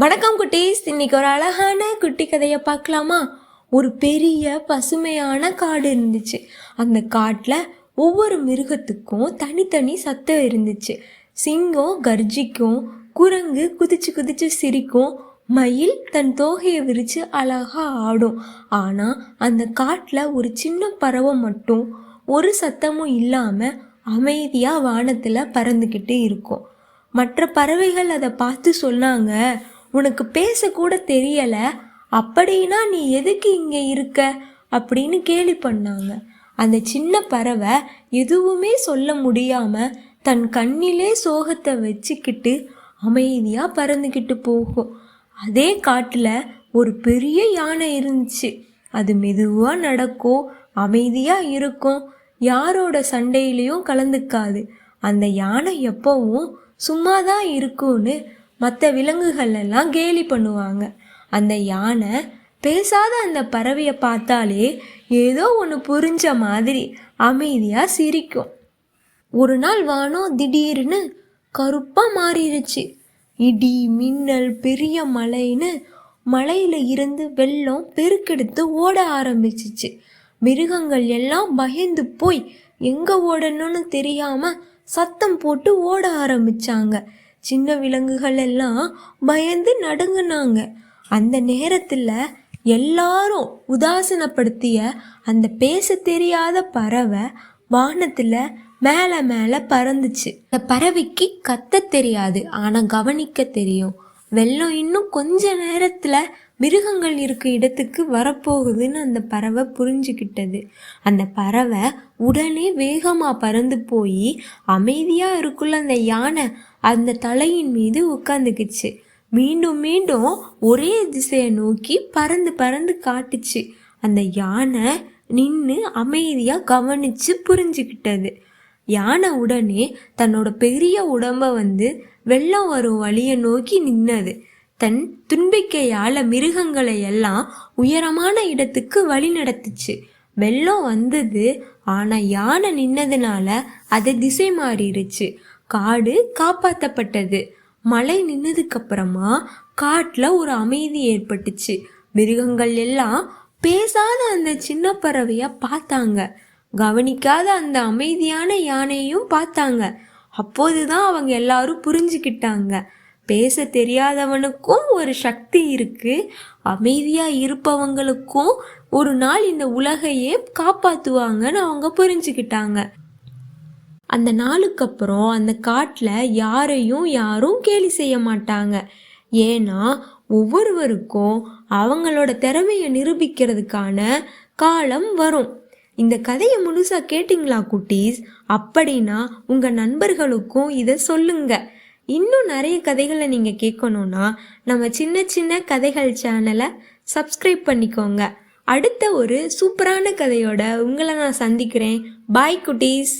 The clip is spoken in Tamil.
வணக்கம் குட்டீஸ். இன்னைக்கு ஒரு அழகான குட்டி கதையை பார்க்கலாமா? ஒரு பெரிய பசுமையான காடு இருந்துச்சு. அந்த காட்டில் ஒவ்வொரு மிருகத்துக்கும் தனித்தனி சத்தம் இருந்துச்சு. சிங்கம் கர்ஜிக்கும், குரங்கு குதிச்சு குதிச்சு சிரிக்கும், மயில் தன் தோகையை விரித்து அழகா ஆடும். ஆனால் அந்த காட்டில் ஒரு சின்ன பறவை மட்டும் ஒரு சத்தமும் இல்லாமல் அமைதியாக வானத்தில் பறந்துக்கிட்டு இருக்கும். மற்ற பறவைகள் அதை பார்த்து சொன்னாங்க, உனக்கு பேசக்கூட தெரியலை, அப்படின்னா நீ எதுக்கு இங்கே இருக்க அப்படின்னு கேலி பண்ணாங்க. அந்த சின்ன பறவை எதுவுமே சொல்ல முடியாமல் தன் கண்ணிலே சோகத்தை வச்சுக்கிட்டு அமைதியாக பறந்துக்கிட்டு போகும். அதே காட்டில் ஒரு பெரிய யானை இருந்துச்சு. அது மெதுவாக நடக்கும், அமைதியாக இருக்கும், யாரோட சண்டையிலையும் கலந்துக்காது. அந்த யானை எப்பவும் சும்மா தான் இருக்கும்னு மற்ற விலங்குகள் எல்லாம் கேலி பண்ணுவாங்க. அந்த யானை பேசாத அந்த பறவையை பார்த்தாலே ஏதோ ஒன்று புரிஞ்ச மாதிரி அமைதியாக சிரிக்கும். ஒரு நாள் வானம் திடீர்னு கருப்பாக மாறிடுச்சு. இடி மின்னல் பெரிய மழைன்னு மலையில் இருந்து வெள்ளம் பெருக்கெடுத்து ஓட ஆரம்பிச்சிச்சு. மிருகங்கள் எல்லாம் பயந்து போய் எங்கே ஓடணும்னு தெரியாமல் சத்தம் போட்டு ஓட ஆரம்பிச்சாங்க. சின்ன விலங்குகள் எல்லாம் பயந்து நடுங்குனாங்க. அந்த நேரத்தில் எல்லாரும் உதாசீனப்படுத்திய அந்த பேச தெரியாத பறவை வானத்தில் மேலே மேலே பறந்துச்சு. அந்த பறவைக்கு கத்த தெரியாது, ஆனால் கவனிக்க தெரியும். வெள்ளம் இன்னும் கொஞ்ச நேரத்தில் மிருகங்கள் இருக்க இடத்துக்கு வரப்போகுதுன்னு அந்த பறவை புரிஞ்சுக்கிட்டது. அந்த பறவை உடனே வேகமாக பறந்து போய் அமைதியாக இருக்குள்ள அந்த யானை அந்த தலையின் மீது உட்காந்துக்குச்சு. மீண்டும் மீண்டும் ஒரே திசையை நோக்கி பறந்து பறந்து காட்டுச்சு. அந்த யானை நின்று அமைதியாக கவனித்து புரிஞ்சுக்கிட்டது. யானை உடனே தன்னோட பெரிய உடம்பை வெள்ளம் வரும் வழியை நோக்கி நின்னது. தன் துன்பிக்கையால் மிருகங்களை எல்லாம் உயரமான இடத்துக்கு வழி நடத்துச்சு. வெள்ளம் வந்தது, ஆனால் யானை நின்னதுனால அதை திசை மாறிடுச்சு. காடு காப்பாற்றப்பட்டது. மழை நின்னதுக்கு அப்புறமா காட்டில் ஒரு அமைதி ஏற்பட்டுச்சு. மிருகங்கள் எல்லாம் பேசாத அந்த சின்ன பறவையை பார்த்தாங்க. கவனிக்காத அந்த அமைதியான யானையையும் பார்த்தாங்க. அப்போதுதான் அவங்க எல்லாரும் புரிஞ்சுக்கிட்டாங்க, பேச தெரியாதவனுக்கும் ஒரு சக்தி இருக்கு, அமைதியா இருப்பவங்களுக்கும் ஒரு நாள் இந்த உலகையே காப்பாத்துவாங்கன்னு அவங்க புரிஞ்சுக்கிட்டாங்க. அந்த நாளுக்கு அப்புறம் அந்த காட்டில் யாரும் கேலி செய்ய மாட்டாங்க. ஏன்னா ஒவ்வொருவருக்கும் அவங்களோட திறமையை நிரூபிக்கிறதுக்கான காலம் வரும். இந்த கதையை முழுசா கேட்டிங்களா குட்டீஸ்? அப்படின்னா உங்கள் நண்பர்களுக்கும் இதை சொல்லுங்க. இன்னும் நிறைய கதைகளை நீங்கள் கேட்கணுன்னா நம்ம சின்ன சின்ன கதைகள் சேனலை சப்ஸ்கிரைப் பண்ணிக்கோங்க. அடுத்த ஒரு சூப்பரான கதையோட உங்களை நான் சந்திக்கிறேன். பாய் குட்டீஸ்.